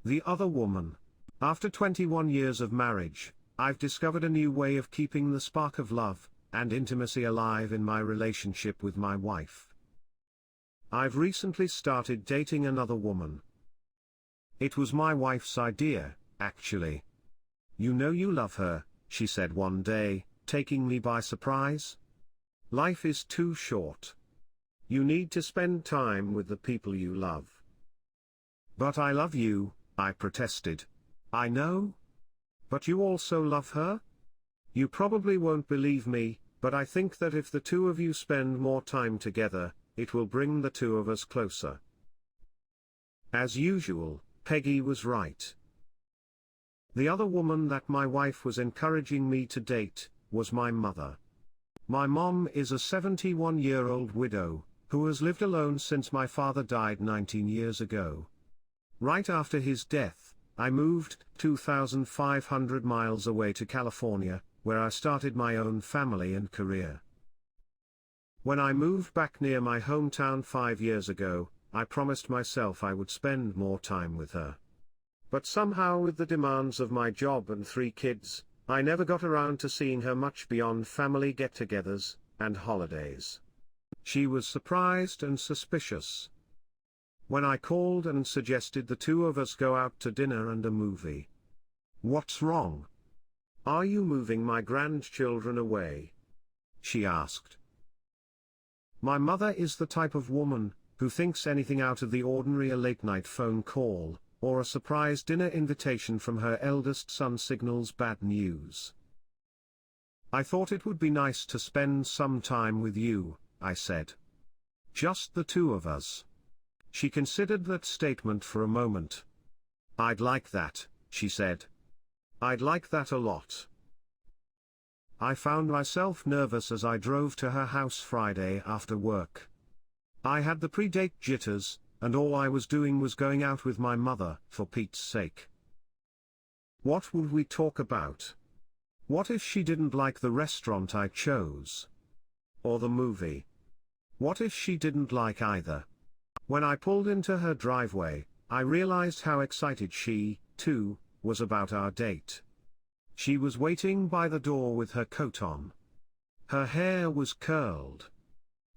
The other woman. After 21 years of marriage, I've discovered a new way of keeping the spark of love and intimacy alive in my relationship with my wife. I've recently started dating another woman. It was my wife's idea, actually. You know you love her, she said one day, taking me by surprise. Life is too short. You need to spend time with the people you love. But I love you, I protested. I know. But you also love her? You probably won't believe me, but I think that if the two of you spend more time together, it will bring the two of us closer. As usual, Peggy was right. The other woman that my wife was encouraging me to date was my mother. My mom is a 71-year-old widow, who has lived alone since my father died 19 years ago. Right after his death, I moved 2,500 miles away to California, where I started my own family and career. When I moved back near my hometown 5 years ago, I promised myself I would spend more time with her. But somehow, with the demands of my job and 3 kids, I never got around to seeing her much beyond family get-togethers and holidays. She was surprised and suspicious when I called and suggested the two of us go out to dinner and a movie. "What's wrong? Are you moving my grandchildren away?" she asked. My mother is the type of woman who thinks anything out of the ordinary, a late-night phone call or a surprise dinner invitation from her eldest son, signals bad news. "I thought it would be nice to spend some time with you," I said. "Just the two of us." She considered that statement for a moment. "I'd like that," she said. "I'd like that a lot." I found myself nervous as I drove to her house Friday after work. I had the pre-date jitters, and all I was doing was going out with my mother, for Pete's sake. What would we talk about? What if she didn't like the restaurant I chose? Or the movie? What if she didn't like either? When I pulled into her driveway, I realized how excited she, too, was about our date. She was waiting by the door with her coat on. Her hair was curled.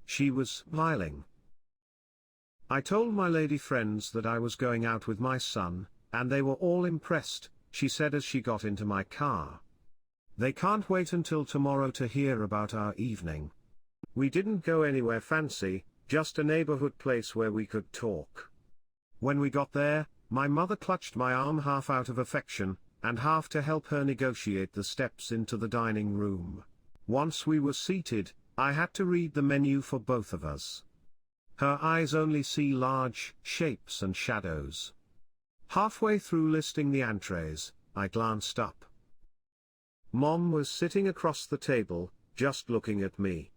She was smiling. I told my lady friends that I was going out with my son, and they were all impressed, she said as she got into my car. They can't wait until tomorrow to hear about our evening. We didn't go anywhere fancy, just a neighborhood place where we could talk. When we got there, my mother clutched my arm, half out of affection, and half to help her negotiate the steps into the dining room. Once we were seated, I had to read the menu for both of us. Her eyes only see large shapes and shadows. Halfway through listing the entrees, I glanced up. Mom was sitting across the table, just looking at me.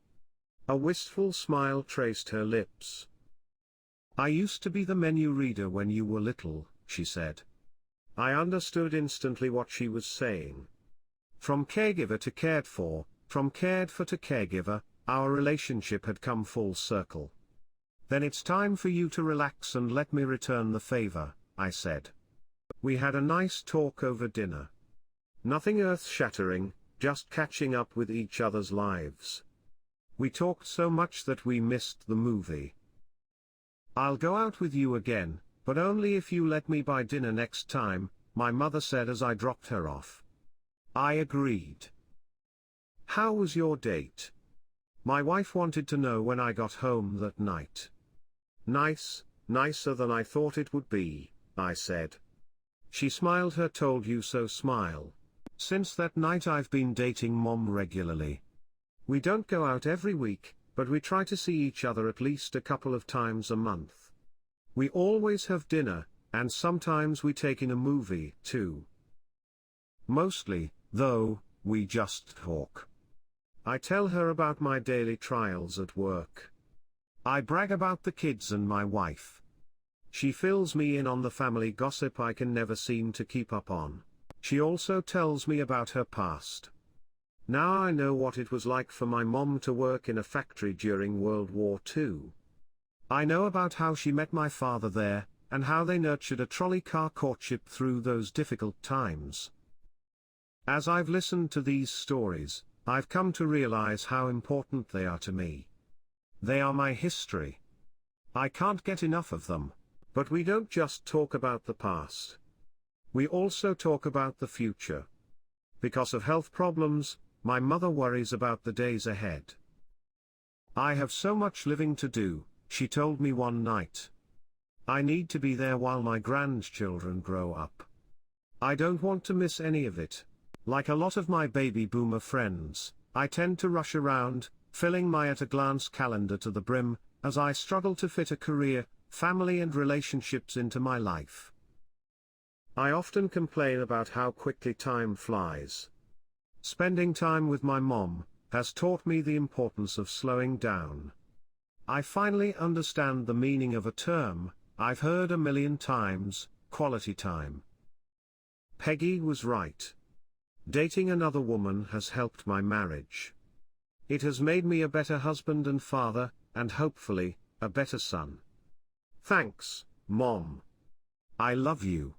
A wistful smile traced her lips. "I used to be the menu reader when you were little," she said. I understood instantly what she was saying. From caregiver to cared for, from cared for to caregiver, our relationship had come full circle. "Then it's time for you to relax and let me return the favor," I said. We had a nice talk over dinner. Nothing earth-shattering, just catching up with each other's lives. We talked so much that we missed the movie. "I'll go out with you again, but only if you let me buy dinner next time," my mother said as I dropped her off. I agreed. "How was your date?" my wife wanted to know when I got home that night. "Nice, nicer than I thought it would be," I said. She smiled her told you so smile. Since that night I've been dating Mom regularly. We don't go out every week, but we try to see each other at least a couple of times a month. We always have dinner, and sometimes we take in a movie, too. Mostly, though, we just talk. I tell her about my daily trials at work. I brag about the kids and my wife. She fills me in on the family gossip I can never seem to keep up on. She also tells me about her past. Now I know what it was like for my mom to work in a factory during World War II. I know about how she met my father there, and how they nurtured a trolley car courtship through those difficult times. As I've listened to these stories, I've come to realize how important they are to me. They are my history. I can't get enough of them. But we don't just talk about the past. We also talk about the future. Because of health problems, my mother worries about the days ahead. I have so much living to do, she told me one night. I need to be there while my grandchildren grow up. I don't want to miss any of it. Like a lot of my baby boomer friends, I tend to rush around, filling my at-a-glance calendar to the brim, as I struggle to fit a career, family and relationships into my life. I often complain about how quickly time flies. Spending time with my mom has taught me the importance of slowing down. I finally understand the meaning of a term I've heard a million times: quality time. Peggy was right. Dating another woman has helped my marriage. It has made me a better husband and father, and hopefully, a better son. Thanks, Mom. I love you.